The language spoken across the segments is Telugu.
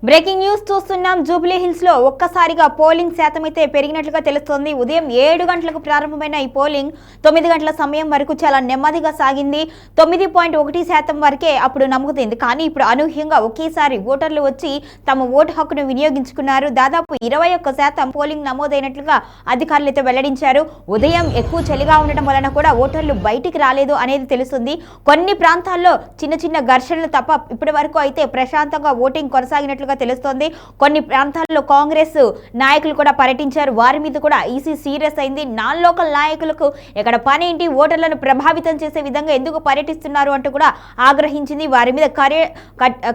బ్రేకింగ్ న్యూస్ చూస్తున్నాం. జూబ్లీ హిల్స్ లో ఒక్కసారిగా పోలింగ్ శాతం అయితే పెరిగినట్లుగా తెలుస్తోంది. ఉదయం 7 గంటలకు ప్రారంభమైన ఈ పోలింగ్ 9 గంటల సమయం వరకు చాలా నెమ్మదిగా సాగింది. 9.1% వరకే అప్పుడు నమ్ముతుంది. కానీ ఇప్పుడు అనూహ్యంగా ఒకేసారి ఓటర్లు వచ్చి తమ ఓటు హక్కును వినియోగించుకున్నారు. దాదాపు 21% పోలింగ్ నమోదైనట్లుగా అధికారులు అయితే వెల్లడించారు. ఉదయం ఎక్కువ చలిగా ఉండటం వలన కూడా ఓటర్లు బయటికి రాలేదు అనేది తెలుస్తుంది. కొన్ని ప్రాంతాల్లో చిన్న చిన్న ఘర్షణలు తప్ప ఇప్పటి వరకు అయితే ప్రశాంతంగా ఓటింగ్ కొనసాగినట్లుగా తెలుస్తోంది. కొన్ని ప్రాంతాల్లో కాంగ్రెస్ నాయకులు కూడా పర్యటించారు. వారి మీద కూడా ఈసీ సీరియస్ అయింది. నాన్ లోకల్ నాయకులకు ఇక్కడ పని ఏంటి, ఓటర్లను ప్రభావితం చేసే విధంగా ఎందుకు పర్యటిస్తున్నారు అంటూ కూడా ఆగ్రహించింది. వారి మీద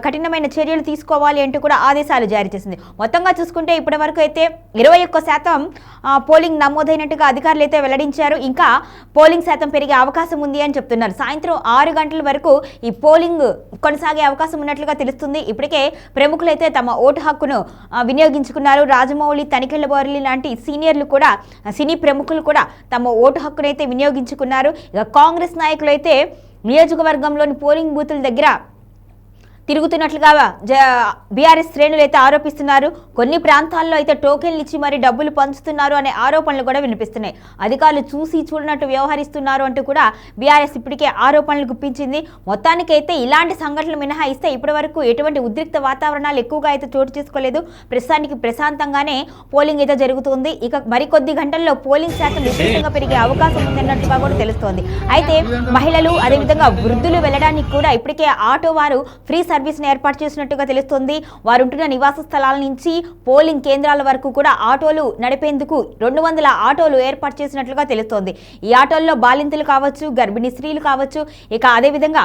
కఠినమైన చర్యలు తీసుకోవాలి అంటూ కూడా ఆదేశాలు జారీ చేసింది. మొత్తంగా చూసుకుంటే ఇప్పటి వరకు అయితే 21% పోలింగ్ నమోదైనట్టుగా అధికారులు అయితే వెల్లడించారు. ఇంకా పోలింగ్ శాతం పెరిగే అవకాశం ఉంది అని చెప్తున్నారు. సాయంత్రం 6 గంటల వరకు ఈ పోలింగ్ కొనసాగే అవకాశం ఉన్నట్లుగా తెలుస్తుంది. ఇప్పటికే ప్రముఖులు అయితే తమ ఓటు హక్కును వినియోగించుకున్నారు. రాజమౌళి, తనికెళ్లబోర్లి లాంటి సీనియర్లు కూడా, సినీ ప్రముఖులు కూడా తమ ఓటు హక్కును అయితే వినియోగించుకున్నారు. ఇక కాంగ్రెస్ నాయకులు అయితే నియోజకవర్గంలోని పోలింగ్ బూతుల దగ్గర తిరుగుతున్నట్లుగా బీఆర్ఎస్ శ్రేణులు అయితే ఆరోపిస్తున్నారు. కొన్ని ప్రాంతాల్లో అయితే టోకెన్లు ఇచ్చి మరి డబ్బులు పంచుతున్నారు అనే ఆరోపణలు కూడా వినిపిస్తున్నాయి. అధికారులు చూసి చూడనట్టు వ్యవహరిస్తున్నారు అంటూ కూడా బీఆర్ఎస్ ఇప్పటికే ఆరోపణలు గుప్పించింది. మొత్తానికైతే ఇలాంటి సంఘటనలు మినహాయిస్తే ఇప్పటి వరకు ఎటువంటి ఉద్రిక్త వాతావరణాలు ఎక్కువగా అయితే చోటు చేసుకోలేదు. ప్రస్తుతానికి ప్రశాంతంగానే పోలింగ్ అయితే జరుగుతుంది. ఇక మరికొద్ది గంటల్లో పోలింగ్ శాతం విశేషంగా పెరిగే అవకాశం ఉందన్నట్టుగా కూడా తెలుస్తోంది. అయితే మహిళలు, అదేవిధంగా వృద్ధులు వెళ్ళడానికి కూడా ఇప్పటికే ఆటో వారు ఫ్రీ సర్వీస్ ని ఏర్పాటు చేసినట్టుగా తెలుస్తుంది. వారు ఉంటున్న నివాస స్థలాల నుంచి పోలింగ్ కేంద్రాల వరకు కూడా ఆటోలు నడిపేందుకు 200 ఆటోలు ఏర్పాటు చేసినట్లుగా తెలుస్తోంది. ఈ ఆటోల్లో బాలింతలు కావచ్చు, గర్భిణీ స్త్రీలు కావచ్చు, ఇక అదేవిధంగా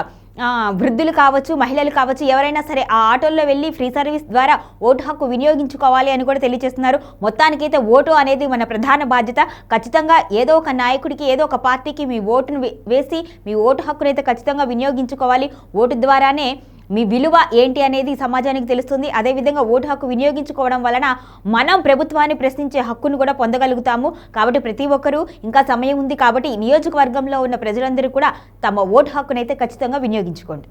వృద్ధులు కావచ్చు, మహిళలు కావచ్చు, ఎవరైనా సరే ఆ ఆటోల్లో వెళ్ళి ఫ్రీ సర్వీస్ ద్వారా ఓటు హక్కు వినియోగించుకోవాలి అని కూడా తెలియజేస్తున్నారు. మొత్తానికైతే ఓటు అనేది మన ప్రధాన బాధ్యత. ఖచ్చితంగా ఏదో ఒక నాయకుడికి, ఏదో ఒక పార్టీకి మీ ఓటును వేసి మీ ఓటు హక్కునైతే ఖచ్చితంగా వినియోగించుకోవాలి. ఓటు ద్వారానే మీ విలువ ఏంటి అనేది సమాజానికి తెలుస్తుంది. అదేవిధంగా ఓటు హక్కు వినియోగించుకోవడం వలన మనం ప్రభుత్వాన్ని ప్రశ్నించే హక్కును కూడా పొందగలుగుతాము. కాబట్టి ప్రతి ఒక్కరూ ఇంకా సమయం ఉంది కాబట్టి నియోజకవర్గంలో ఉన్న ప్రజలందరూ కూడా తమ ఓటు హక్కునైతే ఖచ్చితంగా వినియోగించుకోండి.